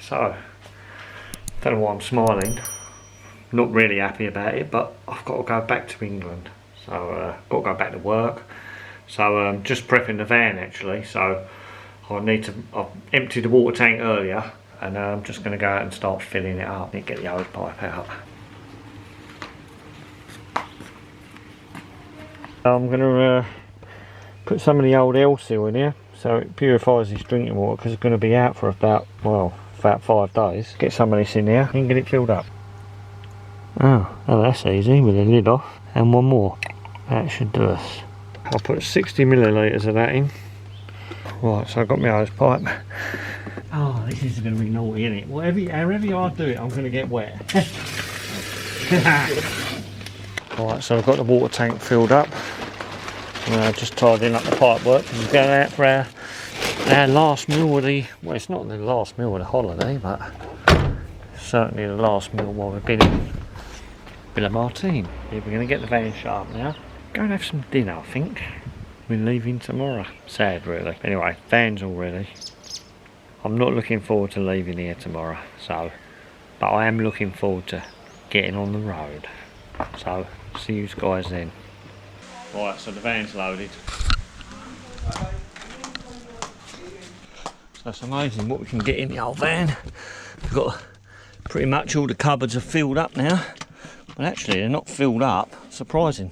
So, don't know why I'm smiling. Not really happy about it, but I've got to go back to England. So, got to go back to work. So, just prepping the van actually. So, I've emptied the water tank earlier, and I'm just going to go out and start filling it up and get the hose pipe out. I'm going to put some of the old Elsil in here, so it purifies this drinking water, because it's going to be out for about 5 days. Get some of this in here and get it filled up. Oh, that's easy, with the lid off, and one more. That should do us. I'll put 60 millilitres of that in. Right, so I've got my hose pipe. Oh, this is going to be naughty, isn't it? However I do it, I'm going to get wet. Right, so I've got the water tank filled up. Just tidying up the pipe work. We're going out for our last meal of the... Well, it's not the last meal of the holiday, but certainly the last meal while we've been in Villamartin. Yeah, we're going to get the van shut up now. Go and have some dinner, I think. We're leaving tomorrow. Sad, really. Anyway, van's all ready. I'm not looking forward to leaving here tomorrow, but I am looking forward to getting on the road. So, see you guys then. Right, so the van's loaded. So it's amazing what we can get in the old van. We've got pretty much all the cupboards are filled up now. But actually they're not filled up, surprising.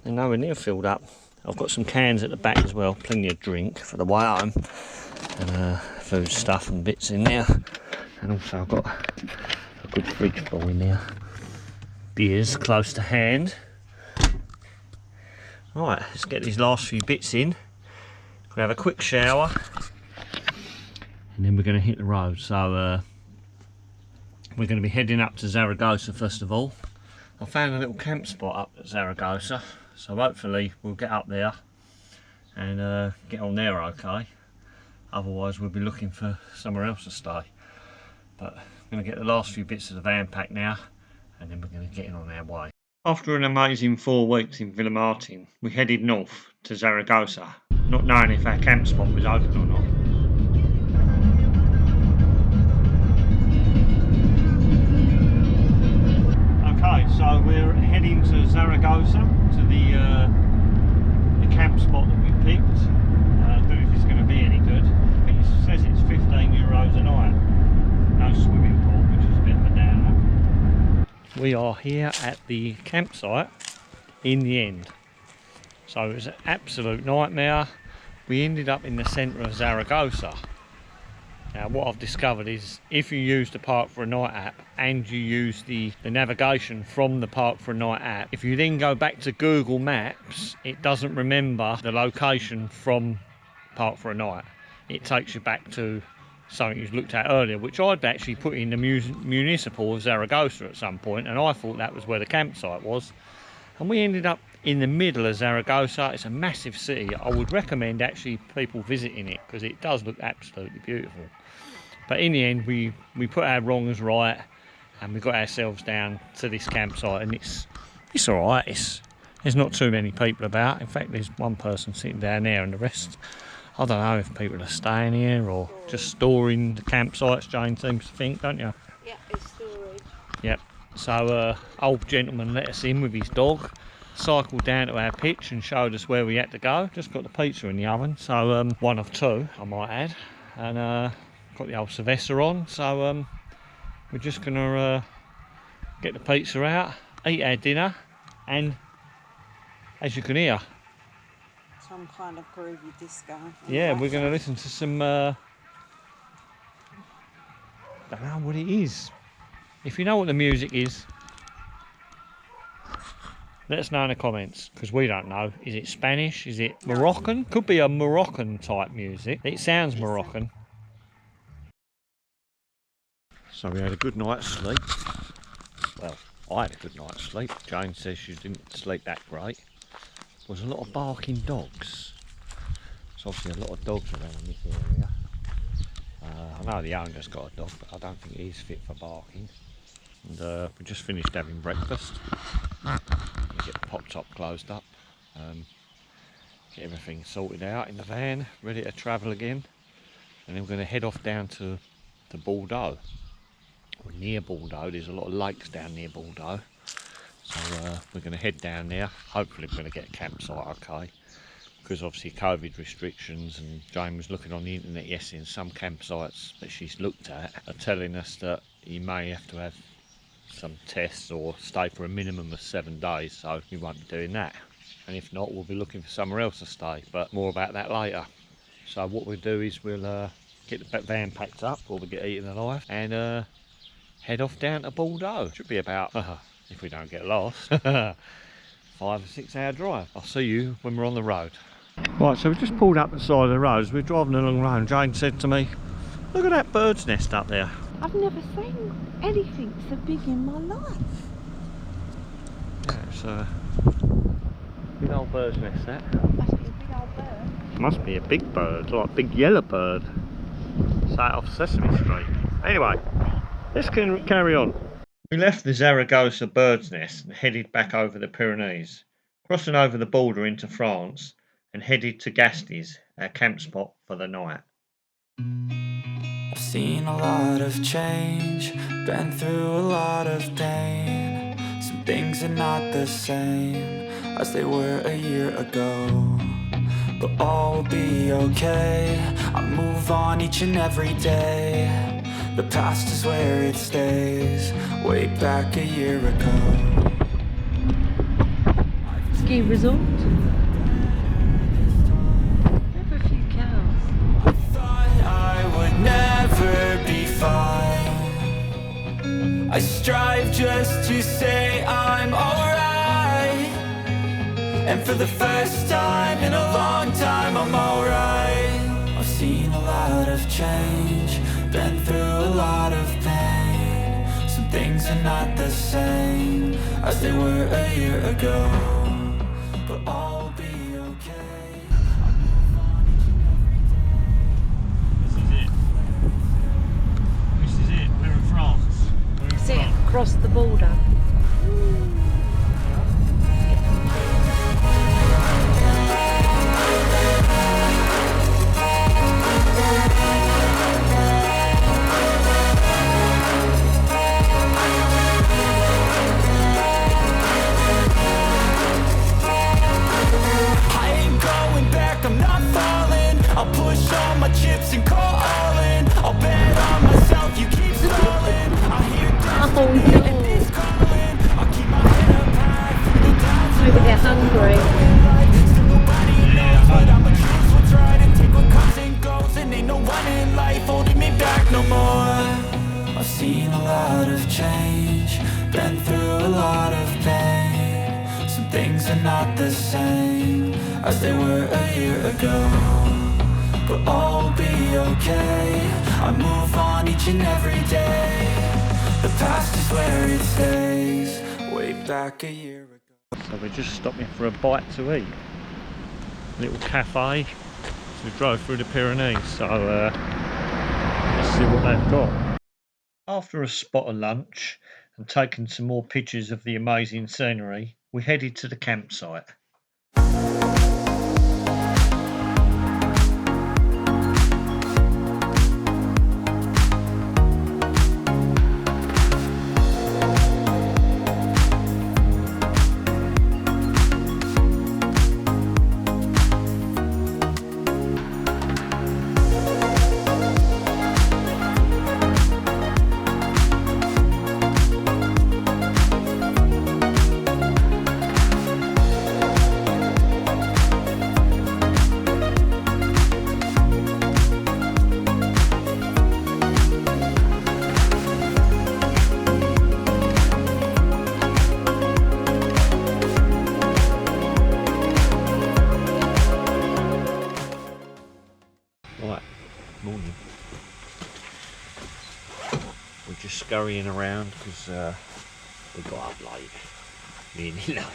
They're nowhere near filled up. I've got some cans at the back as well, plenty of drink for the way home. And food stuff and bits in there. And also I've got a good fridge full in there. Beers close to hand. Right, let's get these last few bits in. We'll have a quick shower, and then we're going to hit the road. So we're going to be heading up to Zaragoza first of all. I found a little camp spot up at Zaragoza, so hopefully we'll get up there and get on there okay. Otherwise we'll be looking for somewhere else to stay. But I'm going to get the last few bits of the van packed now, and then we're going to get in on our way. After an amazing 4 weeks in Villamartin, we headed north to Zaragoza, not knowing if our camp spot was open or not. Okay, so we're heading to Zaragoza, to the camp spot that we picked. I don't know if it's going to be any good. I think it says it's €15 a night. No swimming pool, which is a bit of a downer. We are here at the campsite in the end. So it was an absolute nightmare. We ended up in the centre of Zaragoza. Now what I've discovered is if you use the Park for a Night app and you use the navigation from the Park for a Night app, if you then go back to Google Maps, it doesn't remember the location from Park for a Night. It takes you back to something you looked at earlier, which I'd actually put in the municipal of Zaragoza at some point, and I thought that was where the campsite was. And we ended up in the middle of Zaragoza. It's a massive city. I would recommend actually people visiting it because it does look absolutely beautiful. But in the end, we put our wrongs right and we got ourselves down to this campsite, and it's all right. There's not too many people about. In fact, there's one person sitting down there, and the rest, I don't know if people are staying here or just storing the campsites, Jane seems to think, don't you? Yeah, it's storage. Yep. So old gentleman let us in with his dog, cycled down to our pitch and showed us where we had to go. Just got the pizza in the oven, so one of two I might add, and got the old Sylvester on, so we're just gonna get the pizza out, eat our dinner, and as you can hear, some kind of groovy disco. Yeah, we're going to listen to some, don't know what it is. If you know what the music is, let us know in the comments, because we don't know. Is it Spanish? Is it Moroccan? Could be a Moroccan type music. It sounds Moroccan. So we had a good night's sleep. Well, I had a good night's sleep. Jane says she didn't sleep that great. There was a lot of barking dogs. There's obviously a lot of dogs around this area. I know the owner's got a dog, but I don't think he's fit for barking. And we just finished having breakfast. Get the pop top closed up. Get everything sorted out in the van, ready to travel again. And then we're going to head off down to to Bordeaux, or near Bordeaux. There's a lot of lakes down near Bordeaux, so we're going to head down there. Hopefully we're going to get a campsite okay, because obviously COVID restrictions, and Jane was looking on the internet yesterday, and some campsites that she's looked at are telling us that you may have to have some tests or stay for a minimum of 7 days, so we won't be doing that. And if not, we'll be looking for somewhere else to stay, but more about that later. So what we'll do is we'll get the van packed up before we get eaten alive, and head off down to Bordeaux. Should be about, if we don't get lost, 5 or 6 hour drive. I'll see you when we're on the road. Right, so we've just pulled up the side of the road. We're driving along the road, and Jane said to me, look at that bird's nest up there. I've never seen anything so big in my life. Yeah, it's a big old bird's nest, that. Must be a big old bird. Must be a big bird, like a big yellow bird. Sat off Sesame Street. Anyway, let's carry on. We left the Zaragoza bird's nest and headed back over the Pyrenees, crossing over the border into France, and headed to Gastes, our camp spot for the night. I've seen a lot of change, been through a lot of pain. Some things are not the same as they were a year ago, but all will be okay. I move on each and every day. The past is where it stays, way back a year ago. Ski resort. Have a few cows. Thought I would never be fine. I strive just to say I'm alright, and for the first time in a long time I'm alright. I've seen a lot of change, been through a lot of pain. Some things are not the same as they were a year ago, but all will be okay. I move on each and every day. This is it. We're in France. We're in See, France. across the border. I'll push all my chips and call all in. I'll bet on myself, you keep stalling. I hear this calling. I'll keep my head up high. Maybe they're hungry. Still nobody knows, but I'ma choose what's right and take what comes and goes. And ain't no one in life holding me back no more. I've seen a lot of change, been through a lot of pain. Some things are not the same as they were a year ago, but all will be okay. I move on each and every day. The past is where it stays, way back a year ago. So we're just stopping for a bite to eat. Little cafe. So we drove through the Pyrenees, so let's see what they've got. After a spot of lunch and taking some more pictures of the amazing scenery, we headed to the campsite. Morning. We're just scurrying around because we got up late, nearly late.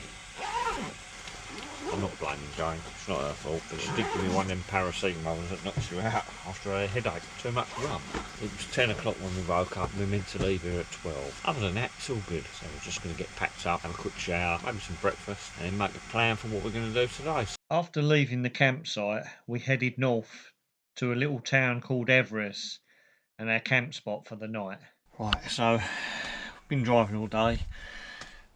I'm not blaming Jane, it's not her fault, but she did give me one of them paracetamols that knocks you out after a headache, too much rum. It was 10 o'clock when we woke up, we were meant to leave here at 12. Other than that, it's all good, so we're just going to get packed up, have a quick shower, maybe some breakfast, and then make a plan for what we're going to do today. After leaving the campsite, we headed north to a little town called Esvres, and our camp spot for the night. Right, so we've been driving all day.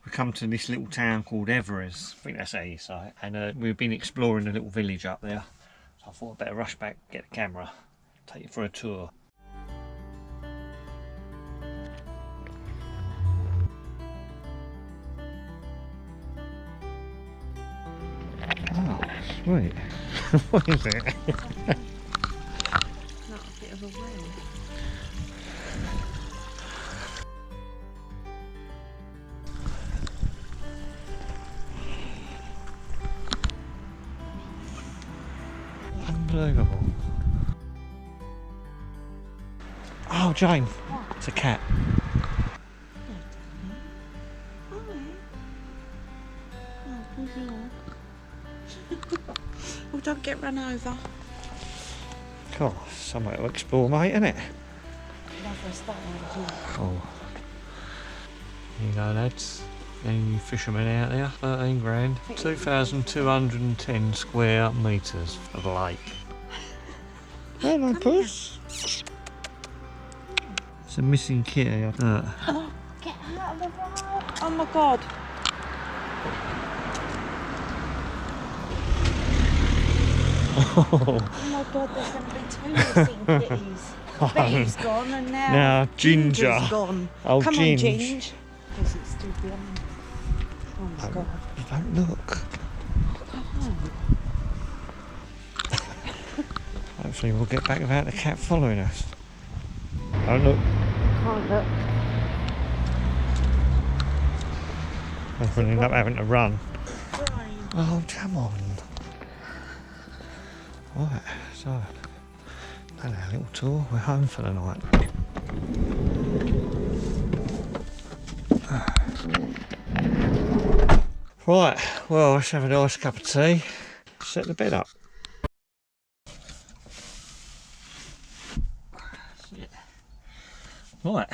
We come to this little town called Esvres, I think that's how you say it, and we've been exploring a little village up there. So I thought I'd better rush back, get the camera, take you for a tour. Oh, sweet. What is it? Not a bit of a well. Unbelievable. Oh, Jane, it's a cat. Oh, don't get run over. God, somewhere to explore, mate, isn't it? Oh. Here you go, lads. Any fishermen out there? 13 grand. 2,210 square metres of lake. Hello, puss. It's a missing kitty. Oh, get out of the road. Oh my god. Oh my god, there's going to be 2 missing kitties. Betty's gone and now Ginger. Ginger's gone. Oh, Come Ginge. on, Ginge. Is it still behind? Oh my god. Don't look. Hopefully we'll get back without the cat following us. Don't look. Can't look. We'll end up having to run. Brain. Oh, come on. Right, so done our little tour. We're home for the night. Right, well, let's have a nice cup of tea. Set the bed up. Right,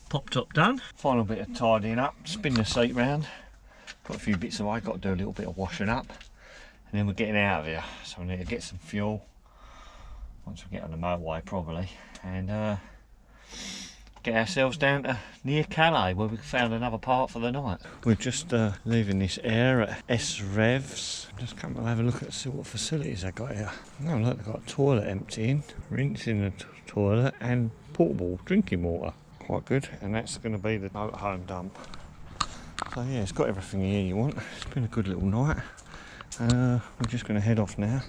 pop top done. Final bit of tidying up, spin the seat round. Got a few bits away, got to do a little bit of washing up. And then we're getting out of here, so we need to get some fuel once we get on the motorway probably, and get ourselves down to near Calais where we found another part for the night. We're just leaving this air at Esvres. Just come and have a look at see what facilities they got here. Oh look, they've got a toilet emptying, rinsing the toilet and portable drinking water. Quite good, and that's going to be the motorhome dump. So yeah, it's got everything here you want. It's been a good little night. We're just going to head off now.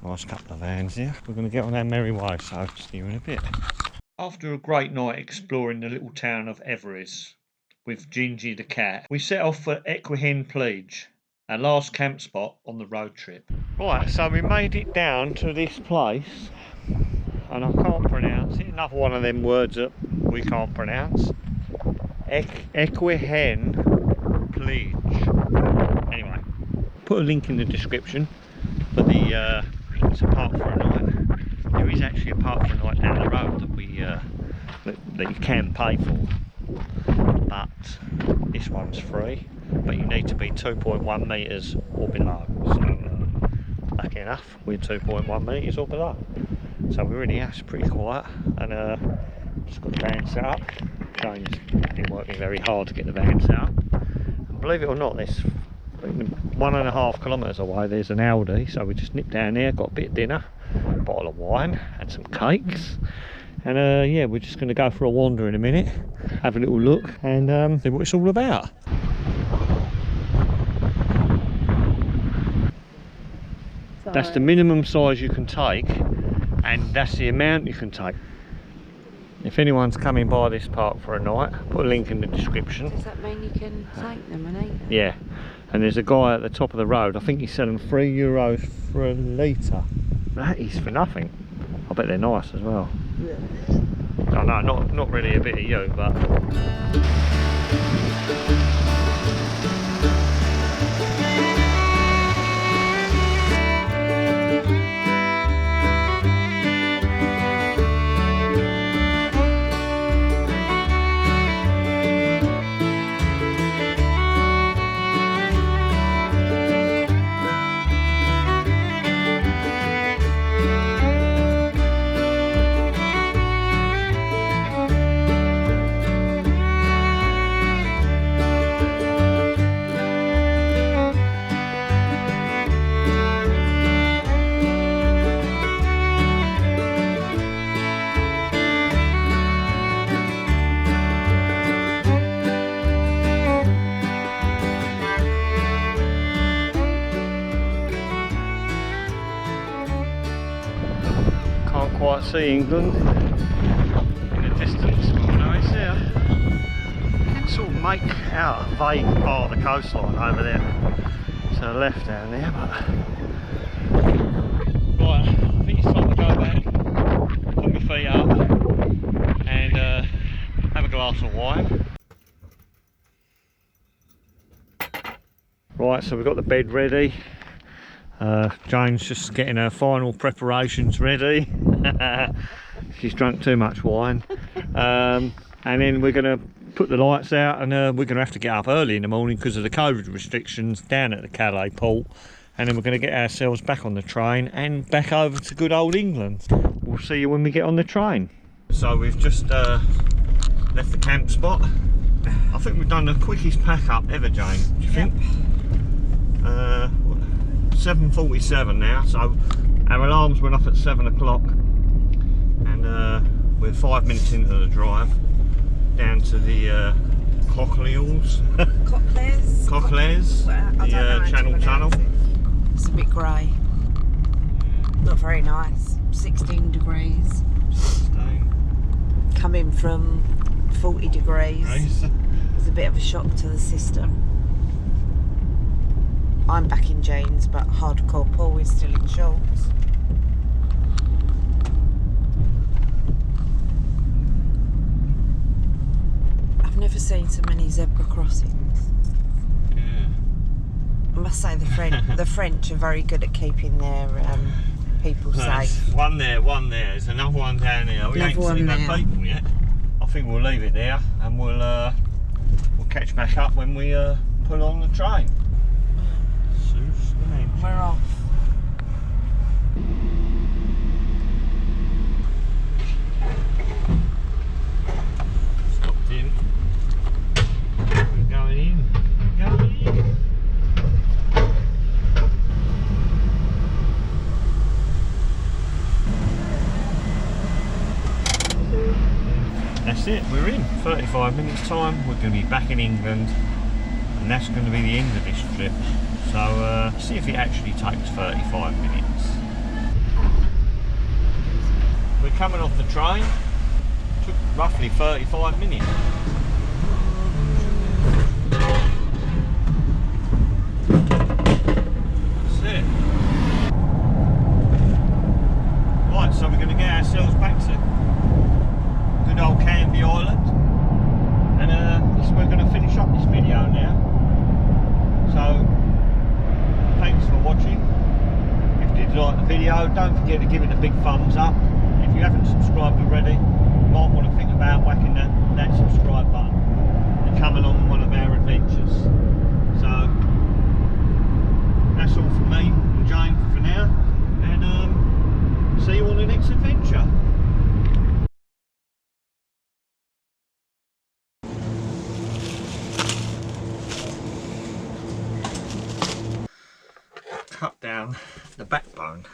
Nice couple of vans here. We're going to get on our merry way, so see you in a bit. After a great night exploring the little town of Esvres with Gingy the cat, we set off for Equihen Plage, our last camp spot on the road trip. Right, so we made it down to this place, and I can't pronounce it. Another one of them words that we can't pronounce. Equihen Plage. Anyway. Put a link in the description for the it's a park for a night. There is actually a park for a night down the road that we that you can pay for, but this one's free, but you need to be 2.1 metres or below. So lucky enough we're 2.1 metres or below, so we're in here. It's pretty quiet, and just got the van set up. James been working very hard to get the van set up, and believe it or not, this 1.5 kilometres away there's an Aldi, so we just nipped down there, got a bit of dinner, a bottle of wine and some cakes, and yeah, we're just going to go for a wander in a minute, have a little look and see what it's all about. That's the minimum size you can take, and that's the amount you can take. If anyone's coming by this park for a night, put a link in the description. Does that mean you can take them and eat them? Yeah, and there's a guy at the top of the road, I think he's selling €3 for a litre. That is for nothing. I bet they're nice as well. Yeah. Oh no, not really a bit of you, but... quite see England in the distance. Well, no, it's there. You can sort of make out a vague part of the coastline over there to the left down there. But right, I think it's time to go back, put my feet up, and have a glass of wine. Right, so we've got the bed ready. Jane's just getting her final preparations ready. She's drunk too much wine. And then we're going to put the lights out, and we're going to have to get up early in the morning because of the COVID restrictions down at the Calais port. And then we're going to get ourselves back on the train and back over to good old England. We'll see you when we get on the train. So we've just left the camp spot. I think we've done the quickest pack up ever, Jane. Do you think? 7:47 now, so our alarms went off at 7 o'clock, and we're 5 minutes into the drive down to the Cochlears, the Channel Tunnel. It's a bit grey, not very nice. 16 degrees. 16. Coming from 40 degrees. It's a bit of a shock to the system. I'm back in jeans, but hardcore Paul is still in shorts. I've never seen so many zebra crossings. Yeah. I must say the French are very good at keeping their people safe. One there, one there. There's another one down there. We ain't seen no people yet. I think we'll leave it there, and we'll catch back up when we pull on the train. We're off. Stopped in. We're going in. We're going in. That's it, we're in. 35 minutes time, we're going to be back in England, and that's going to be the end of this trip. So see if it actually takes 35 minutes. We're coming off the train. Took roughly 35 minutes. That's it. Right, so we're going to get ourselves back to good old Canby Island, and we're going to finish up this video now. So thanks for watching. If you did like the video, don't forget to give it a big thumbs up. If you haven't subscribed already, you might want to think about whacking that subscribe button and come along one of our adventures. So that's all from me and Jane for now, and see you on the next adventure. Cut down the backbone.